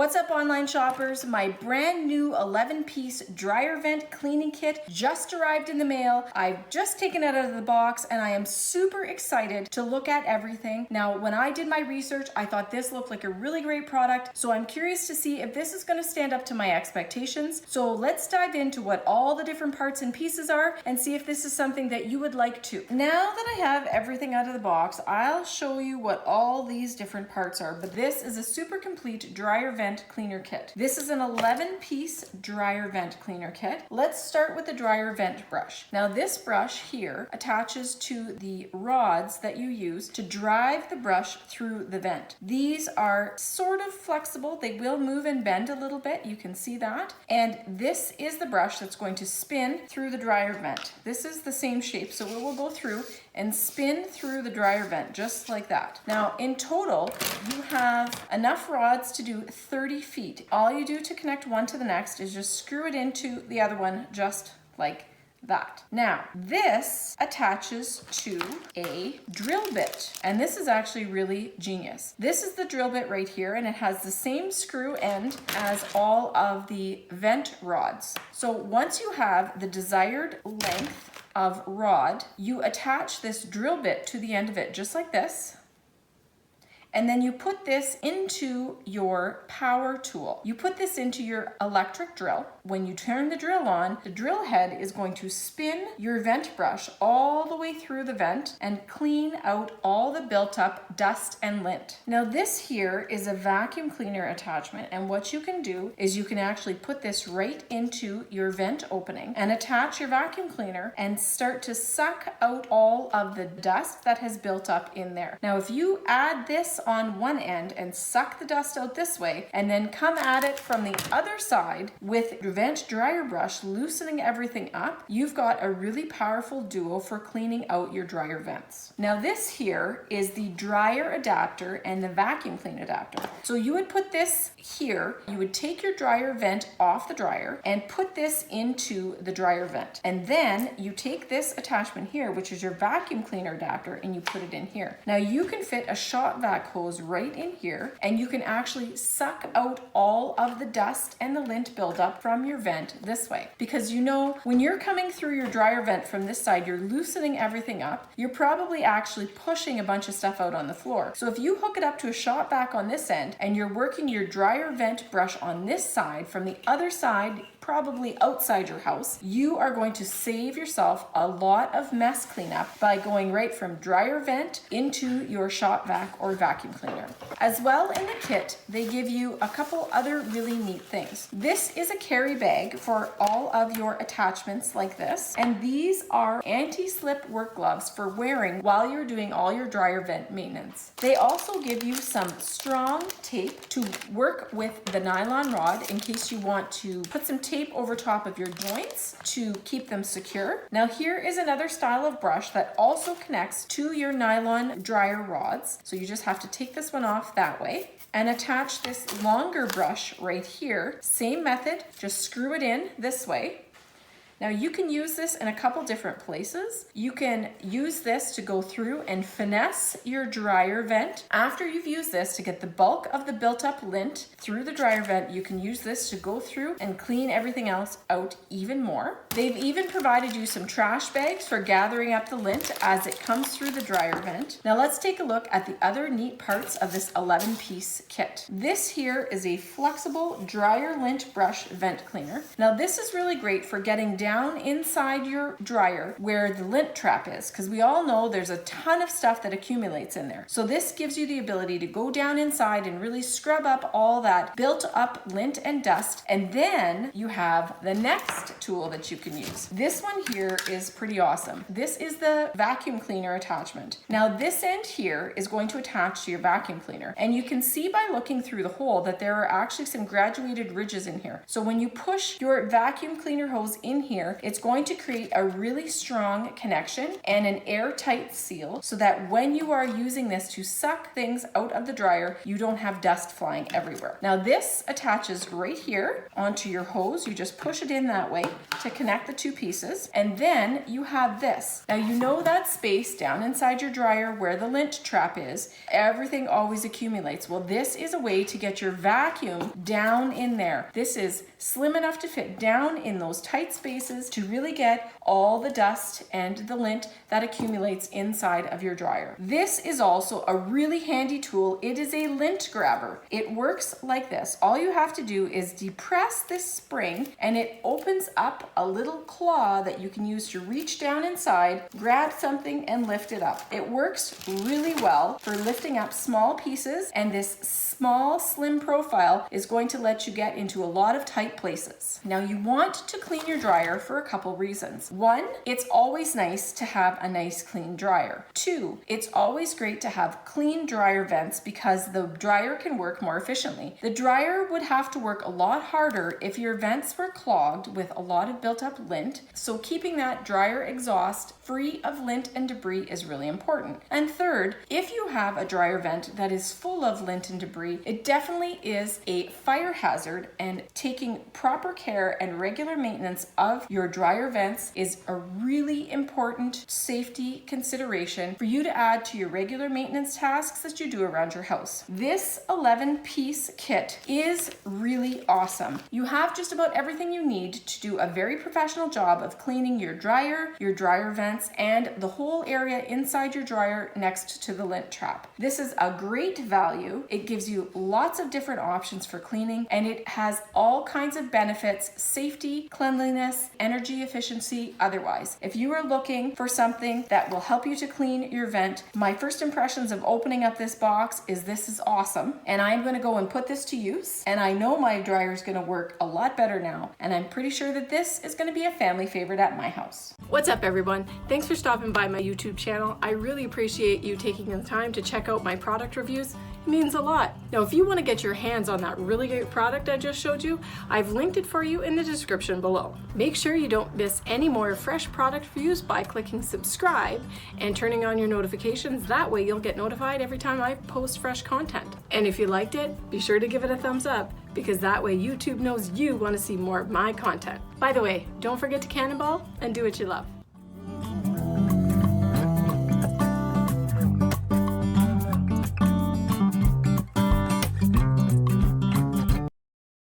What's up, online shoppers? My brand new 11-piece dryer vent cleaning kit just arrived in the mail. I've just taken it out of the box and I am super excited to look at everything. Now, when I did my research, I thought this looked like a really great product, so I'm curious to see if this is going to stand up to my expectations. So let's dive into what all the different parts and pieces are and see if this is something that you would like too. Now that I have everything out of the box, I'll show you what all these different parts are, but this is a super complete dryer vent cleaner kit. This is an 11-piece dryer vent cleaner kit. Let's start with the dryer vent brush. Now this brush here attaches to the rods that you use to drive the brush through the vent. These are sort of flexible. They will move and bend a little bit. You can see that. And this is the brush that's going to spin through the dryer vent. This is the same shape, so it will go through and spin through the dryer vent just like that. Now in total, you have enough rods to do 30 feet. All you do to connect one to the next is just screw it into the other one just like that. Now, this attaches to a drill bit, and this is actually really genius. This is the drill bit right here, and it has the same screw end as all of the vent rods. So once you have the desired length of rod, you attach this drill bit to the end of it just like this. And then you put this into your power tool. You put this into your electric drill. When you turn the drill on, the drill head is going to spin your vent brush all the way through the vent and clean out all the built up dust and lint. Now this here is a vacuum cleaner attachment, and what you can do is you can actually put this right into your vent opening and attach your vacuum cleaner and start to suck out all of the dust that has built up in there. Now if you add this on one end and suck the dust out this way and then come at it from the other side with your vent dryer brush loosening everything up, you've got a really powerful duo for cleaning out your dryer vents. Now this here is the dryer adapter and the vacuum clean adapter. So you would put this here, you would take your dryer vent off the dryer and put this into the dryer vent, and then you take this attachment here, which is your vacuum cleaner adapter, and you put it in here. Now you can fit a shop vac hose right in here, and you can actually suck out all of the dust and the lint buildup from your vent this way. Because you know, when you're coming through your dryer vent from this side, you're loosening everything up. You're probably actually pushing a bunch of stuff out on the floor. So if you hook it up to a shop vac on this end and you're working your dryer vent brush on this side, from the other side, probably outside your house, you are going to save yourself a lot of mess cleanup by going right from dryer vent into your shop vac or vacuum cleaner. As well, in the kit, they give you a couple other really neat things. This is a carry bag for all of your attachments like this, and these are anti-slip work gloves for wearing while you're doing all your dryer vent maintenance. They also give you some strong tape to work with the nylon rod in case you want to put some tape over top of your joints to keep them secure. Now here is another style of brush that also connects to your nylon dryer rods. So you just have to take this one off that way and attach this longer brush right here. Same method, just screw it in this way. Now you can use this in a couple different places. You can use this to go through and finesse your dryer vent. After you've used this to get the bulk of the built up lint through the dryer vent, you can use this to go through and clean everything else out even more. They've even provided you some trash bags for gathering up the lint as it comes through the dryer vent. Now let's take a look at the other neat parts of this 11-piece kit. This here is a flexible dryer lint brush vent cleaner. Now this is really great for getting down inside your dryer where the lint trap is, because we all know there's a ton of stuff that accumulates in there. So this gives you the ability to go down inside and really scrub up all that built up lint and dust, and then you have the next tool that you can use. This one here is pretty awesome. This is the vacuum cleaner attachment. Now this end here is going to attach to your vacuum cleaner, and you can see by looking through the hole that there are actually some graduated ridges in here. So when you push your vacuum cleaner hose in here, here, it's going to create a really strong connection and an airtight seal so that when you are using this to suck things out of the dryer, you don't have dust flying everywhere. Now this attaches right here onto your hose. You just push it in that way to connect the two pieces. And then you have this. Now you know that space down inside your dryer where the lint trap is, everything always accumulates. Well, this is a way to get your vacuum down in there. This is slim enough to fit down in those tight spaces to really get all the dust and the lint that accumulates inside of your dryer. This is also a really handy tool. It is a lint grabber. It works like this. All you have to do is depress this spring and it opens up a little claw that you can use to reach down inside, grab something and lift it up. It works really well for lifting up small pieces, and this small slim profile is going to let you get into a lot of tight places. Now you want to clean your dryer for a couple reasons. One, it's always nice to have a nice clean dryer. Two, it's always great to have clean dryer vents because the dryer can work more efficiently. The dryer would have to work a lot harder if your vents were clogged with a lot of built up lint, so keeping that dryer exhaust free of lint and debris is really important. And third, if you have a dryer vent that is full of lint and debris, it definitely is a fire hazard, and taking proper care and regular maintenance of your dryer vents is a really important safety consideration for you to add to your regular maintenance tasks that you do around your house. This 11-piece kit is really awesome. You have just about everything you need to do a very professional job of cleaning your dryer vents, and the whole area inside your dryer next to the lint trap. This is a great value. It gives you lots of different options for cleaning, and it has all kinds of benefits: safety, cleanliness, energy efficiency, otherwise. If you are looking for something that will help you to clean your vent, my first impressions of opening up this box is this is awesome, and I'm going to go and put this to use, and I know my dryer is going to work a lot better now, and I'm pretty sure that this is going to be a family favorite at my house. What's up, everyone? Thanks for stopping by my YouTube channel. I really appreciate you taking the time to check out my product reviews. It means a lot. Now, if you want to get your hands on that really great product I just showed you, I've linked it for you in the description below. Make sure you don't miss any more fresh product reviews by clicking subscribe and turning on your notifications. That way you'll get notified every time I post fresh content. And if you liked it, be sure to give it a thumbs up, because that way YouTube knows you want to see more of my content. By the way, don't forget to cannonball and do what you love.